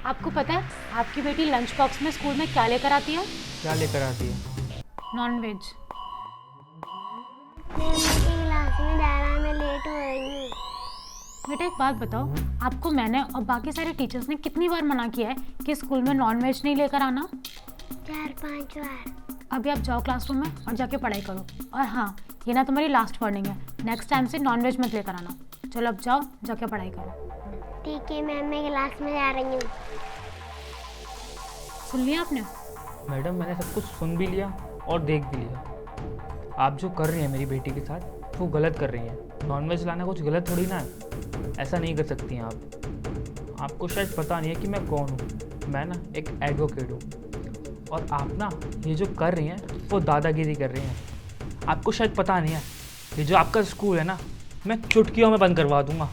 आपको पता है आपकी बेटी लंच बॉक्स में स्कूल में क्या लेकर आती है? क्या लेकर आती है? Non veg. मेरी क्लास में जा रहा है, मैं लेट हो रही हूँ। बेटा एक बात बताओ, आपको मैंने और बाकी सारे टीचर्स ने कितनी बार मना किया है कि स्कूल में नॉन वेज नहीं लेकर आना? 4-5 बार। अभी आप जाओ क्लासरूम में और जाके पढ़ाई करो। और हाँ, ये ना तुम्हारी लास्ट वार्निंग है, नेक्स्ट टाइम से नॉन वेज मत लेकर आना। चलो अब जाओ, जाके पढ़ाई करो। ठीक है मैम, मैं क्लास में जा रही हूँ। सुन लिया आपने? मैडम मैंने सब कुछ सुन भी लिया और देख भी लिया। आप जो कर रही हैं मेरी बेटी के साथ वो गलत कर रही हैं। नॉनवेज लाना कुछ गलत थोड़ी ना है, ऐसा नहीं कर सकती हैं आप। आपको शायद पता नहीं है कि मैं कौन हूँ। मैं ना एक एडवोकेट हूँ और आप ना ये जो कर रही हैं वो दादागिरी कर रही हैं। आपको शायद पता नहीं है, ये जो आपका स्कूल है ना, मैं चुटकियों में बंद करवा दूँगा।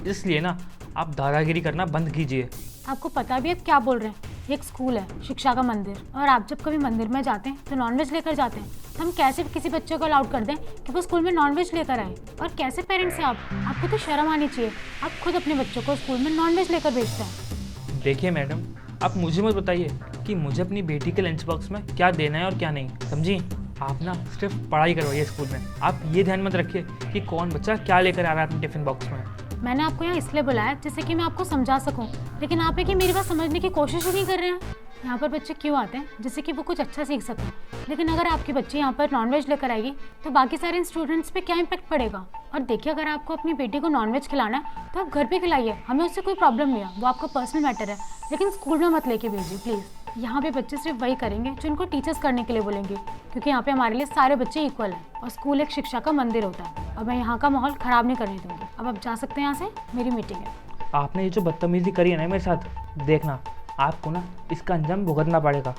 इसलिए ना आप दादागिरी करना बंद कीजिए। आपको पता भी है आप क्या बोल रहे हैं? ये एक स्कूल है, शिक्षा का मंदिर, और आप जब कभी मंदिर में जाते हैं तो नॉनवेज लेकर जाते हैं। तो हम कैसे किसी बच्चे को अलाउड कर दें कि वो स्कूल में नॉनवेज लेकर आए? और कैसे पेरेंट्स हैं आप? आपको तो शर्म आनी चाहिए, आप खुद अपने बच्चों को स्कूल में नॉनवेज लेकर भेजते हैं। देखिए मैडम, आप मुझे मत बताइए कि मुझे अपनी बेटी के लंच बॉक्स में क्या देना है और क्या नहीं, समझी? आप ना सिर्फ पढ़ाई करवाइए स्कूल में। आप ये ध्यान मत रखिए कि कौन बच्चा क्या लेकर आ रहा है अपने टिफिन बॉक्स में। मैंने आपको यहाँ इसलिए बुलाया जिससे कि मैं आपको समझा सकूं, लेकिन आप है कि मेरी बात समझने की कोशिश ही नहीं कर रहे हैं। यहाँ पर बच्चे क्यों आते हैं? जिससे कि वो कुछ अच्छा सीख सकें। लेकिन अगर आपकी बच्ची यहाँ पर नॉनवेज लेकर आएगी तो बाकी सारे स्टूडेंट्स पे क्या इम्पैक्ट पड़ेगा? और देखिए, अगर आपको अपनी बेटी को नॉनवेज खिलाना है तो आप घर पे खिलाइए, हमें उससे कोई प्रॉब्लम नहीं है, वो आपका पर्सनल मैटर है। लेकिन स्कूल में मत लेके भेजिए प्लीज़। यहाँ पे बच्चे सिर्फ वही करेंगे जो उनको टीचर्स करने के लिए बोलेंगे, क्योंकि यहाँ पे हमारे लिए सारे बच्चे इक्वल हैं और स्कूल एक शिक्षा का मंदिर होता है। अब मैं यहाँ का माहौल ख़राब नहीं करने दूँगी। अब आप जा सकते हैं यहाँ से, मेरी मीटिंग है। आपने ये जो बदतमीजी करी है ना मेरे साथ, देखना आपको ना इसका अंजाम भुगतना पड़ेगा।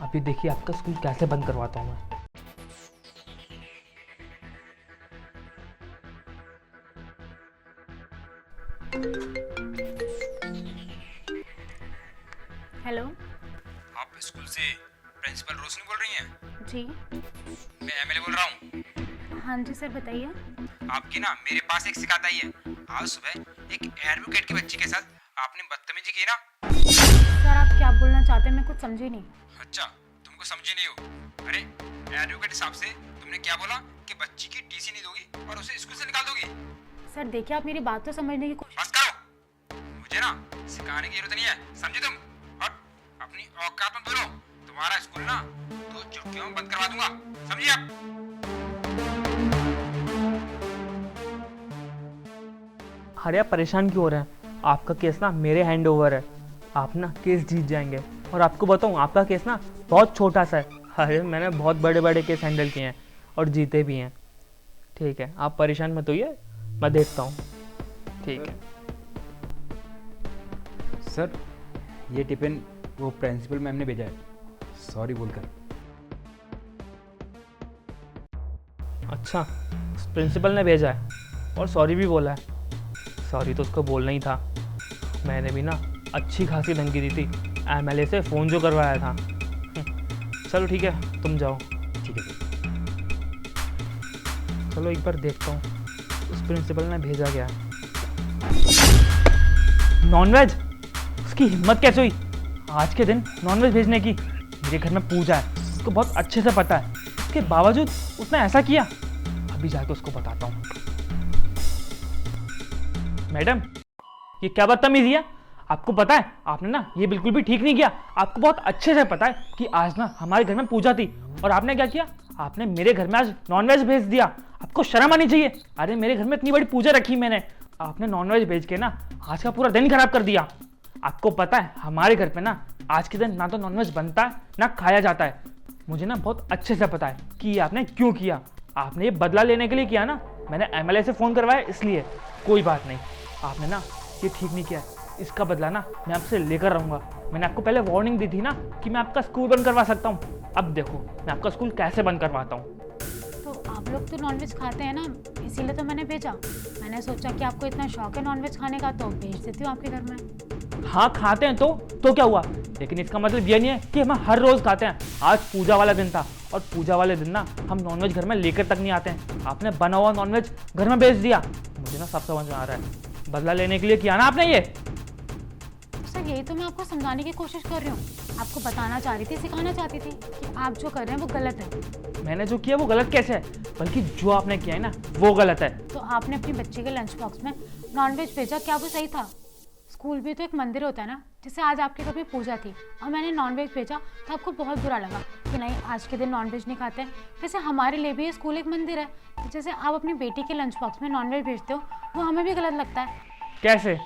अभी देखिए आपका स्कूल कैसे बंद करवाता हूँ मैं। हेलो। आप स्कूल से प्रिंसिपल रोशनी बोल रही हैं? जी। मैं एमएलए बोल रहा हूँ। हाँ जी सर, बताइए। आपकी ना मेरे पास एक शिकायत आई है। आज सुबह एक एडवोकेट की बच्ची के साथ आपने बदतमीजी की ना। सर आप क्या बोलना चाहते हैं, मैं कुछ समझी नहीं। अच्छा, तुमको समझे नहीं हो? अरे एडवोकेट साहब से तुमने क्या बोला कि बच्ची की टीसी नहीं दोगी और उसे स्कूल से निकाल दोगी? सर देखिए, आप मेरी बात तो समझने की कोशिश। बस करो, मुझे ना सिखाने की जरूरत नहीं है, समझे तुम? और अपनी औकात मत बोलो। तुम्हारा स्कूल ना तो चुटकियों में बंद करवा दूंगा, समझिए आप? अरे आप परेशान क्यों हो रहे हैं? आपका केस ना मेरे हैंड ओवर है। आप ना केस जीत जाएंगे। और आपको बताऊं, आपका केस ना बहुत छोटा सा है। अरे मैंने बहुत बड़े बड़े केस हैंडल किए हैं और जीते भी हैं। ठीक है, आप परेशान मत होइए, मैं देखता हूँ। ठीक है सर, ये टिफिन वो प्रिंसिपल मैम ने भेजा है, सॉरी बोलकर। अच्छा, प्रिंसिपल ने भेजा है और सॉरी भी बोला है। सॉरी तो उसको बोलना ही था। मैंने भी ना अच्छी खासी धमकी दी थी एमएलए से, फ़ोन जो करवाया था। चलो ठीक है, तुम जाओ। ठीक है सर। चलो एक बार देखता हूँ उस प्रिंसिपल ने भेजा गया। नॉनवेज, उसकी हिम्मत कैसे हुई आज के दिन नॉनवेज भेजने की? मेरे घर में पूजा है, उसको बहुत अच्छे से पता है। उसके बावजूद उसने ऐसा किया। अभी जाके उसको बताता हूँ। मैडम, ये क्या बदतमीजी है? आपको पता है आपने ना ये बिल्कुल भी ठीक नहीं किया। आपको बहुत अच्छे से पता है कि आज ना हमारे घर में पूजा थी और आपने क्या किया? आपने मेरे घर में आज नॉनवेज भेज दिया। आपको शर्म आनी चाहिए। अरे मेरे घर में इतनी बड़ी पूजा रखी मैंने, आपने नॉनवेज भेज के ना आज का पूरा दिन खराब कर दिया। आपको पता है हमारे घर पे ना आज के दिन ना तो नॉनवेज बनता है ना खाया जाता है। मुझे ना बहुत अच्छे से पता है कि ये आपने क्यों किया। आपने ये बदला लेने के लिए किया ना। मैंने एमएलए से फ़ोन करवाया इसलिए। कोई बात नहीं, आपने ना ये ठीक नहीं किया। इसका बदला ना मैं आपसे लेकर रहूँगा। मैंने आपको पहले वार्निंग दी थी ना कि मैं आपका स्कूल बंद करवा सकता हूँ। अब देखो मैं आपका स्कूल कैसे बंद करवाता हूँ। तो आप लोग तो नॉनवेज खाते हैं ना, इसीलिए तो मैंने भेजा। मैंने सोचा कि आपको इतना शौक है नॉनवेज खाने का, तो भेज देती हूँ आपके घर में। हाँ खाते हैं तो क्या हुआ? लेकिन इसका मतलब ये नहीं है कि हम हर रोज़ खाते हैं। आज पूजा वाला दिन था और पूजा वाले दिन ना हम नॉनवेज घर में लेकर तक नहीं आते हैं। आपने बना हुआ नॉनवेज घर में भेज दिया। मुझे ना सब समझ में आ रहा है, बदला लेने के लिए किया ना आपने ये। सर यही तो मैं आपको समझाने की कोशिश कर रही हूँ, आपको बताना चाह रही थी, सिखाना चाहती थी कि आप जो कर रहे हैं वो गलत है। मैंने जो किया वो गलत कैसे है, बल्कि जो आपने किया है ना वो गलत है। तो आपने अपनी बच्ची के लंच बॉक्स में नॉनवेज भेजा, क्या वो सही था? स्कूल भी तो एक मंदिर होता है ना, जैसे आज आपके घर में पूजा थी और मैंने नॉनवेज भेजा तो आपको बहुत बुरा लगा कि नहीं आज के दिन नॉनवेज नहीं खाते हैं। वैसे हमारे लिए भी ये स्कूल एक मंदिर है, तो जैसे आप अपनी बेटी के लंच बॉक्स में नॉनवेज भेजते हो वो हमें भी गलत लगता है। कैसे?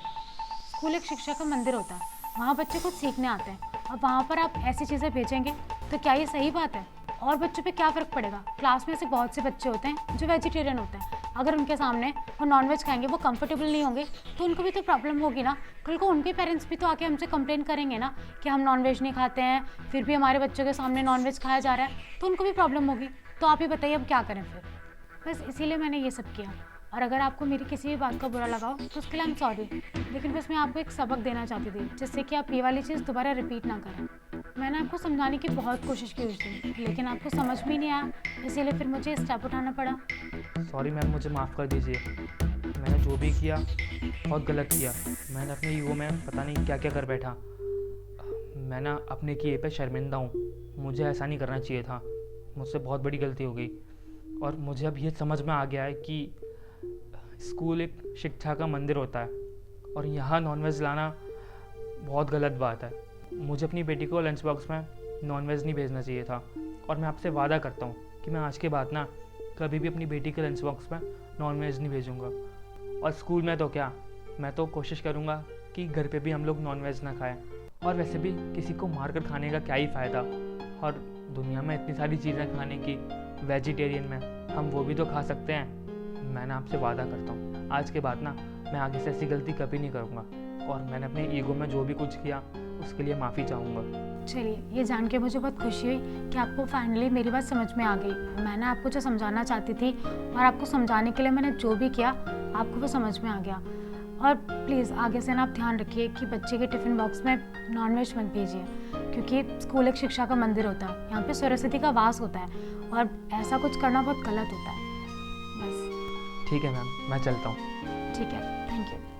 स्कूल एक शिक्षा का मंदिर होता है, वहाँ बच्चे कुछ सीखने आते हैं और वहाँ पर आप ऐसी चीज़ें भेजेंगे तो क्या ये सही बात है? और बच्चों पे क्या फ़र्क पड़ेगा? क्लास में से बहुत से बच्चे होते हैं जो वेजिटेरियन होते हैं, अगर उनके सामने वो नॉनवेज खाएंगे, वो कंफर्टेबल नहीं होंगे तो उनको भी तो प्रॉब्लम होगी ना। कल को उनके पेरेंट्स भी तो आके हमसे कंप्लेन करेंगे ना कि हम नॉनवेज नहीं खाते हैं, फिर भी हमारे बच्चों के सामने नॉनवेज खाया जा रहा है, तो उनको भी प्रॉब्लम होगी। तो आप ही बताइए अब क्या करें फिर? बस इसीलिए मैंने ये सब किया। और अगर आपको मेरी किसी भी बात का बुरा लगा हो तो उसके लिए आई एम सॉरी, लेकिन बस मैं आपको एक सबक देना चाहती थी जिससे कि आप ये वाली चीज़ दोबारा रिपीट ना करें। मैंने आपको समझाने की बहुत कोशिश की उस दिन, लेकिन आपको समझ में नहीं आया, इसीलिए फिर मुझे स्टेप उठाना पड़ा। सॉरी मैम, मुझे माफ़ कर दीजिए। मैंने जो भी किया बहुत गलत किया। मैंने अपने ईगो में पता नहीं क्या क्या कर बैठा। मैं ना अपने किए पे शर्मिंदा हूँ, मुझे ऐसा नहीं करना चाहिए था, मुझसे बहुत बड़ी गलती हो गई। और मुझे अब ये समझ में आ गया है कि स्कूल एक शिक्षा का मंदिर होता है और यहाँ नॉनवेज लाना बहुत गलत बात है। मुझे अपनी बेटी को लंच बॉक्स में नॉनवेज नहीं भेजना चाहिए था और मैं आपसे वादा करता हूँ कि मैं आज के बाद ना कभी भी अपनी बेटी के लंच बॉक्स में नॉनवेज नहीं भेजूँगा। और स्कूल में तो क्या, मैं तो कोशिश करूँगा कि घर पे भी हम लोग नॉनवेज ना खाएं। और वैसे भी किसी को मार कर खाने का क्या ही फ़ायदा, और दुनिया में इतनी सारी चीज़ें खाने की, वेजिटेरियन में हम वो भी तो खा सकते हैं। मैं ना आपसे वादा करता हूँ आज के बाद ना मैं आगे से ऐसी गलती कभी नहीं करूँगा, और मैंने अपने ईगो में जो भी कुछ किया उसके लिए माफ़ी चाहूँगा। चलिए, ये जान के मुझे बहुत खुशी हुई कि आपको फाइनली मेरी बात समझ में आ गई। मैंने आपको जो समझाना चाहती थी और आपको समझाने के लिए मैंने जो भी किया आपको वो समझ में आ गया। और प्लीज़ आगे से ना आप ध्यान रखिए कि बच्चे के टिफ़िन बॉक्स में नॉनवेज मत भेजिए, क्योंकि स्कूल एक शिक्षा का मंदिर होता है, यहाँ पे सरस्वती का वास होता है और ऐसा कुछ करना बहुत गलत होता है। बस ठीक है मैम, मैं चलता हूँ। ठीक है, थैंक यू।